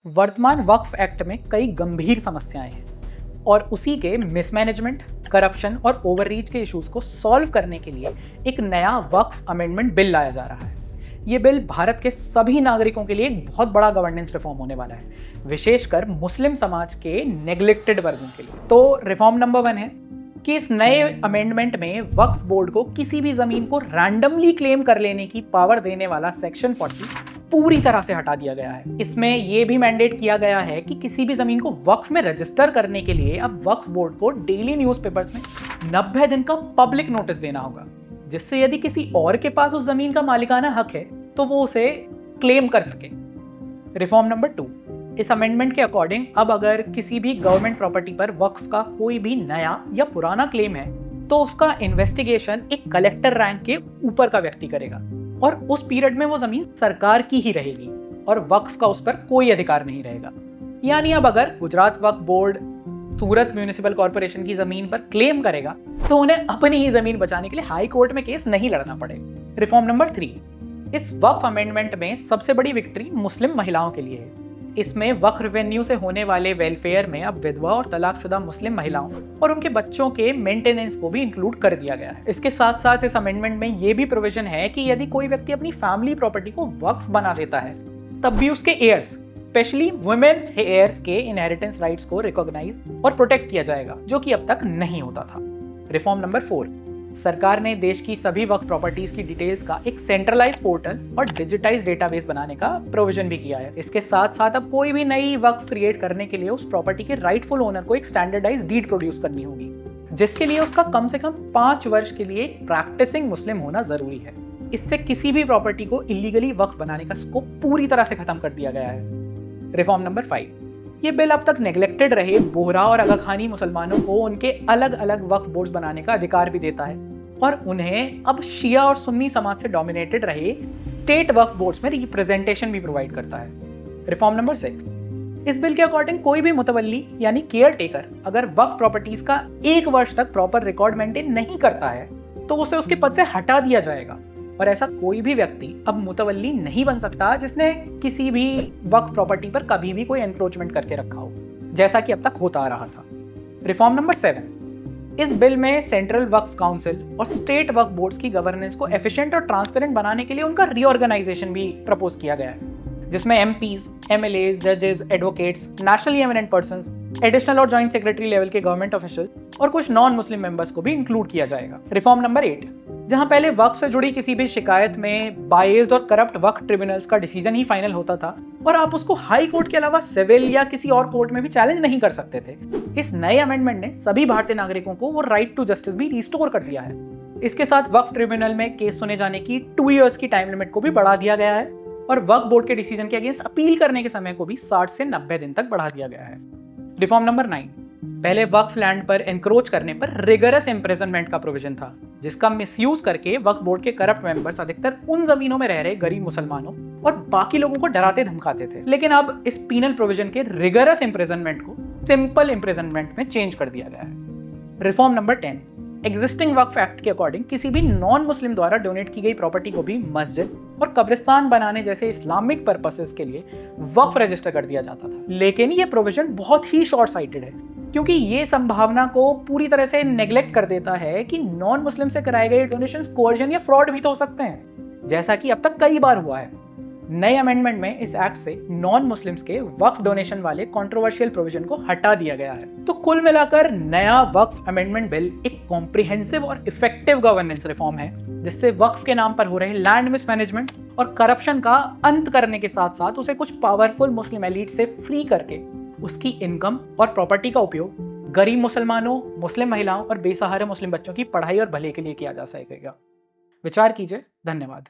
वर्तमान वक्फ एक्ट में कई गंभीर समस्याएं हैं और उसी के मिसमैनेजमेंट, करप्शन और ओवररीच के इश्यूज को सॉल्व करने के लिए एक नया वक्फ अमेंडमेंट बिल लाया जा रहा है। ये बिल भारत के सभी नागरिकों के लिए एक बहुत बड़ा गवर्नेंस रिफॉर्म होने वाला है, विशेषकर मुस्लिम समाज के नेग्लेक्टेड वर्गों के लिए। तो रिफॉर्म नंबर 1 है कि इस नए अमेंडमेंट में वक्फ बोर्ड को किसी भी जमीन को रैंडमली क्लेम कर लेने की पावर देने वाला सेक्शन 40 पूरी तरह से हटा दिया गया है। इसमें यह भी मैंडेट किया गया है कि किसी भी जमीन को वक्फ में रजिस्टर करने के लिए अब वक्फ बोर्ड को डेली न्यूज़पेपर्स में 90 दिन का पब्लिक नोटिस देना होगा, जिससे यदि किसी और के पास उस जमीन का मालिकाना हक है तो वो उसे क्लेम कर सके। रिफॉर्म नंबर 2, इस अमेंडमेंट के अकॉर्डिंग अब अगर किसी भी गवर्नमेंट प्रॉपर्टी पर वक्फ का कोई भी नया या पुराना क्लेम है तो उसका इन्वेस्टिगेशन एक कलेक्टर रैंक के ऊपर का व्यक्ति करेगा और उस पीरियड में वो जमीन सरकार की ही रहेगी और वक्फ का उस पर कोई अधिकार नहीं रहेगा। यानी अब अगर गुजरात वक्फ बोर्ड सूरत म्यूनिसिपल कॉर्पोरेशन की जमीन पर क्लेम करेगा तो उन्हें अपनी ही जमीन बचाने के लिए हाई कोर्ट में केस नहीं लड़ना पड़ेगा। रिफॉर्म नंबर 3, इस वक्फ अमेंडमेंट में सबसे बड़ी विक्ट्री मुस्लिम महिलाओं के लिए है। इसमें वक्फ रेवेन्यू से होने वाले वेलफेयर में अब विधवा और तलाकशुदा मुस्लिम महिलाओं और उनके बच्चों के मेंटेनेंस को भी इंक्लूड कर दिया गया है। इसके साथ साथ इस अमेंडमेंट में यह भी प्रोविजन है कि यदि कोई व्यक्ति अपनी फैमिली प्रॉपर्टी को वक्फ बना देता है तब भी उसके एयर्स, स्पेशली वुमेन एयर्स के इनहेरिटेंस राइट्स को रिकॉग्नाइज और प्रोटेक्ट किया जाएगा, जो कि अब तक नहीं होता था। रिफॉर्म नंबर 4, सरकार ने देश की सभी वक्फ प्रॉपर्टीज की डिटेल्स का एक सेंट्रलाइज पोर्टल और डिजिटाइज डेटाबेस बनाने का प्रोविजन भी किया है। इसके साथ साथ अब कोई भी नई वक्फ क्रिएट करने के लिए उस प्रॉपर्टी के राइटफुल ओनर को एक स्टैंडर्डाइज डीड प्रोड्यूस करनी होगी, जिसके लिए उसका कम से कम 5 वर्ष के लिए प्रैक्टिसिंग मुस्लिम होना जरूरी है। इससे किसी भी प्रॉपर्टी को इलीगली वक्फ बनाने का स्कोप पूरी तरह से खत्म कर दिया गया है। रिफॉर्म नंबर 5, ये बिल अब तक नेग्लेक्टेड रहे बोहरा और आगा खानी मुसलमानों को उनके अलग अलग वक्फ बोर्ड बनाने का अधिकार भी देता है और उन्हें अब शिया और सुन्नी समाज से डोमिनेटेड रहे स्टेट वक्फ बोर्ड्स में रिप्रेजेंटेशन भी प्रोवाइड करता है। रिफॉर्म नंबर 6, इस बिल के अकॉर्डिंग कोई भी मुतवल्ली यानी केयर टेकर अगर वक्फ प्रॉपर्टीज का 1 वर्ष तक प्रॉपर रिकॉर्ड मेंटेन नहीं करता है तो उसे उसके पद से हटा दिया जाएगा और ऐसा कोई भी व्यक्ति अब मुतवल्ली नहीं बन सकता जिसने किसी भी वक्फ प्रॉपर्टी पर कभी भी कोई एनक्रोचमेंट करके रखा हो, जैसा कि अब तक होता आ रहा था। रिफॉर्म नंबर 7, इस बिल में सेंट्रल वक्फ काउंसिल और स्टेट वक्फ बोर्ड्स की गवर्नेंस को एफिशिएंट और ट्रांसपेरेंट बनाने के लिए उनका रीऑर्गेनाइजेशन भी प्रपोज किया गया है, जिसमें एमपीज, एमएलएज, जजेस, advocates, nationally eminent persons, additional और जॉइंट सेक्रेटरी लेवल के गवर्नमेंट ऑफिशियल और कुछ नॉन मुस्लिम मेंबर्स को भी इंक्लूड किया जाएगा। रिफॉर्म नंबर 8, जहां पहले वक्फ से जुड़ी किसी भी शिकायत में बायस्ड और करप्ट वक्फ ट्रिब्यूनल्स का डिसीजन ही फाइनल होता था और आप उसको हाई कोर्ट के अलावा सिविल या किसी और कोर्ट में भी चैलेंज नहीं कर सकते थे, इस नए अमेंडमेंट ने सभी भारतीय नागरिकों को वो राइट टू जस्टिस भी रिस्टोर कर दिया है। इसके साथ वक्फ ट्रिब्यूनल में केस सुने जाने की 2 इयर्स की टाइम लिमिट को भी बढ़ा दिया गया है और वक्फ बोर्ड के डिसीजन के अगेंस्ट अपील करने के समय को भी 60 से 90 दिन तक बढ़ा दिया गया है। रिफॉर्म नंबर 9, पहले वक्फ लैंड पर एनक्रोच करने पर रिगरस इम्प्रिजनमेंट का प्रोविजन था, जिसका मिसयूज करके वक्फ बोर्ड के करप्ट मेंबर्स अधिकतर उन जमीनों में रह रहे गरीब मुसलमानों और बाकी लोगों को डराते धमकाते थे। लेकिन अब इस पीनल प्रोविजन के रिगरस इम्प्रिजनमेंट को सिंपल इम्प्रिजनमेंट में चेंज कर दिया गया है। रिफॉर्म नंबर 10, एग्जिस्टिंग वक्फ एक्ट के अकॉर्डिंग किसी भी नॉन मुस्लिम द्वारा डोनेट की गई प्रॉपर्टी को भी मस्जिद और कब्रिस्तान बनाने जैसे इस्लामिक पर्पसेस के लिए वक्फ रजिस्टर कर दिया जाता था। लेकिन ये प्रोविजन बहुत ही शॉर्ट साइटेड है, क्योंकि ये संभावना को पूरी तरह से नेग्लेक्ट कर देता है कि नॉन मुस्लिम से कराए गए डोनेशंस कोर्जन या फ्रॉड भी तो हो सकते हैं, जैसा कि अब तक कई बार हुआ है। नए अमेंडमेंट में इस एक्ट से नॉन मुस्लिम्स के वक्फ डोनेशन वाले कंट्रोवर्शियल प्रोविजन को हटा दिया गया है। तो कुल मिलाकर नया वक्फ अमेंडमेंट बिल एक कॉम्प्रिहेंसिव और इफेक्टिव गवर्नेंस रिफॉर्म है, जिससे वक्फ के नाम पर हो रहे लैंड मिसमैनेजमेंट और करप्शन का अंत करने के साथ साथ उसे कुछ पावरफुल मुस्लिम एलीट से फ्री करके उसकी इनकम और प्रॉपर्टी का उपयोग गरीब मुसलमानों, मुस्लिम महिलाओं और बेसहारे मुस्लिम बच्चों की पढ़ाई और भले के लिए किया जा सकेगा। विचार कीजिए। धन्यवाद।